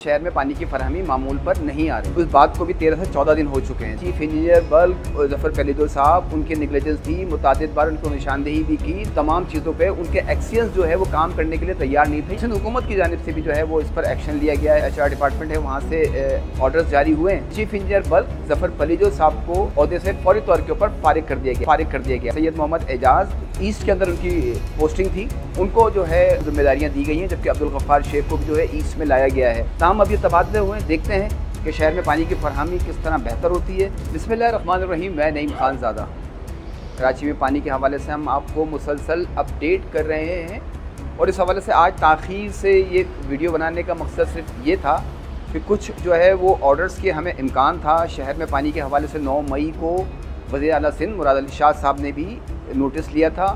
शहर में पानी की फरहमी मामूल पर नहीं आ रही। उस बात को भी 13 से 14 दिन हो चुके हैं। चीफ इंजीनियर बल्क जफर पलीदो साहब, उनकी निगलेजेंस थी, मुतादिद बार उनको निशानदेही भी की, तमाम चीज़ों पे उनके एक्सियंस जो है वो काम करने के लिए तैयार नहीं थे। सिंध हुकूमत की जानिब से भी जो है वो इस पर एक्शन लिया गया है। HR डिपार्टमेंट है, वहाँ से ऑर्डर्स जारी हुए हैं। चीफ इंजीनियर बल्क जफर पलीदो साहब को ओहदे से फौरी तौर के ऊपर फारिग कर दिया गया। सैयद मोहम्मद एजाज ईस्ट के अंदर उनकी पोस्टिंग थी, उनको जो है जिम्मेदारियाँ दी गई हैं, जबकि अब्दुल गफ्फार शेख को भी जो है ईस्ट में लाया गया है। ताम अब ये तबादले हुए हैं, देखते हैं कि शहर में पानी की फरहमी किस तरह बेहतर होती है। बिस्मिल्लाहिर्रहमानिर्रहीम, मैं नईम खान ज़ादा। कराची में पानी के हवाले से हम आपको मुसलसल अपडेट कर रहे हैं और इस हवाले से आज ताख़ीर से ये वीडियो बनाने का मकसद सिर्फ ये था कि कुछ जो है वो ऑर्डर्स के हमें इम्कान था। शहर में पानी के हवाले से 9 मई को वज़ीर आला सिंध मुराद अली शाह साहब ने भी नोटिस लिया था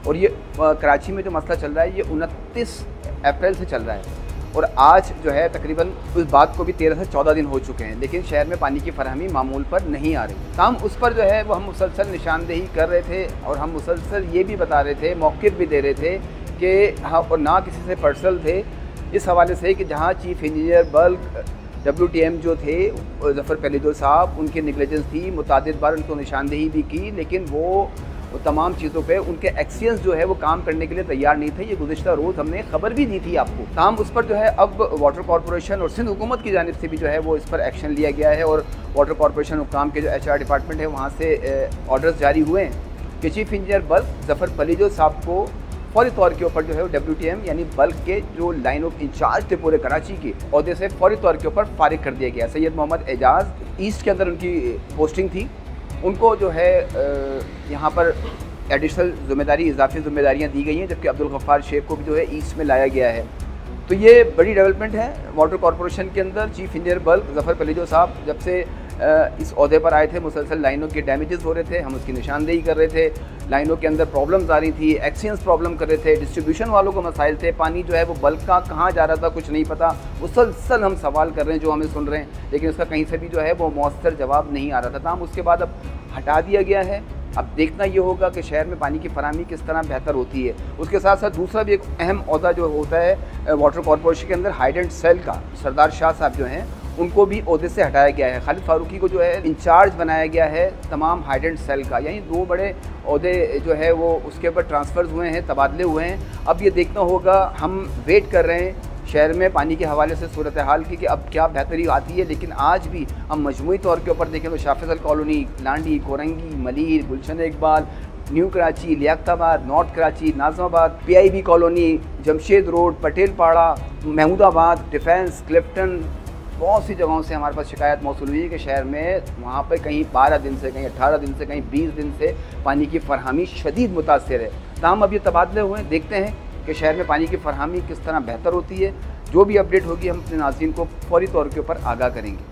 और ये कराची में जो मसला चल रहा है ये 29 अप्रैल से चल रहा है और आज जो है तकरीबन उस बात को भी 13 से 14 दिन हो चुके हैं, लेकिन शहर में पानी की फरहमी मामूल पर नहीं आ रही। हम उस पर जो है वो हम मुसलसल निशानदेही कर रहे थे और हम मुसलसल ये भी बता रहे थे, मौक़िफ़ भी दे रहे थे कि हाँ, और ना किसी से पर्सनल थे इस हवाले से कि जहाँ चीफ इंजीनियर बल्क WTM जो थे जफर पलीदो साहब, उनकी निगलेजेंस थी, मुतादिद बार उनको निशानदेही भी की, लेकिन वो तमाम चीज़ों पे उनके एक्सियंस जो है वो काम करने के लिए तैयार नहीं थे। ये गुज़िश्ता रोज़ हमने खबर भी दी थी आपको। ताम उस पर जो है अब वाटर कॉरपोरेशन और सिंध हुकूमत की जानिब से भी जो है वो इस पर एक्शन लिया गया है और वाटर कॉरपोरेशन हुकाम के जो HR डिपार्टमेंट है वहाँ से ऑर्डर्स जारी हुए हैं कि चीफ इंजीनियर बल्क जफर पलीदो साहब को फौरी तौर के ऊपर जो है WTM यानी बल्क के जो लाइन ऑफ इंचार्ज थे पूरे कराची के, ओहदे से फौरी तौर के ऊपर फारिग कर दिया गया। सैयद मोहम्मद एजाज ईस्ट के अंदर उनकी पोस्टिंग थी, उनको जो है यहाँ पर एडिशनल ज़िम्मेदारी, इजाफी ज़िम्मेदारियाँ दी गई हैं, जबकि अब्दुल गफ्फार शेख को भी जो है ईस्ट में लाया गया है। तो ये बड़ी डेवलपमेंट है वाटर कॉरपोरेशन के अंदर। चीफ इंजीनियर बल्क जफर पलीदो साहब जब से इस ओहदे पर आए थे, मुसलसल लाइनों के डैमेजेस हो रहे थे, हम उसकी निशानदेही कर रहे थे, लाइनों के अंदर प्रॉब्लम्स आ रही थी, एक्सियंस प्रॉब्लम कर रहे थे, डिस्ट्रीब्यूशन वालों को मसाइल थे, पानी जो है वो बल्क का कहाँ जा रहा था कुछ नहीं पता। मुसलसल हम सवाल कर रहे हैं जो हमें सुन रहे हैं, लेकिन उसका कहीं से भी जो है वो मौसर जवाब नहीं आ रहा था। हम उसके बाद अब हटा दिया गया है। अब देखना ये होगा कि शहर में पानी की फरहमी किस तरह बेहतर होती है। उसके साथ साथ दूसरा भी एक अहम ओहदा जो होता है वाटर कॉरपोरेशन के अंदर, हाइडेंट सेल का सरदार शाह साहब जो हैं उनको भी ओहदे से हटाया गया है। खालिद फारूकी को जो है इंचार्ज बनाया गया है तमाम हाइडेंट सेल का, यानी 2 बड़े ओहदे जो है वो उसके ऊपर ट्रांसफ़र्स हुए हैं, तबादले हुए हैं। अब ये देखना होगा, हम वेट कर रहे हैं शहर में पानी के हवाले से सूरत हाल की कि अब क्या बेहतरी आती है। लेकिन आज भी हम मजमूई तौर के ऊपर देखें तो शाफिज़ल colony, Landhi, Korangi, Malir, Gulshan Iqbal, New Karachi, Liaquatabad, North Karachi, Nazimabad, PIB colony, Jamshed road, Patel Para, Mahmoodabad, defence, Clifton, बहुत सी जगहों से हमारे पास शिकायत मौसूल हुई है कि शहर में वहाँ पर कहीं 12 दिन से, कहीं 18 दिन से, कहीं 20 दिन से पानी की फरहमी शदीद मुतासिर है। ताम अब ये तबादले हुए हैं, देखते हैं कि शहर में पानी की फरहमी किस तरह बेहतर होती है। जो भी अपडेट होगी हम अपने नाज़रीन को फौरी तौर के ऊपर आगाह करेंगे।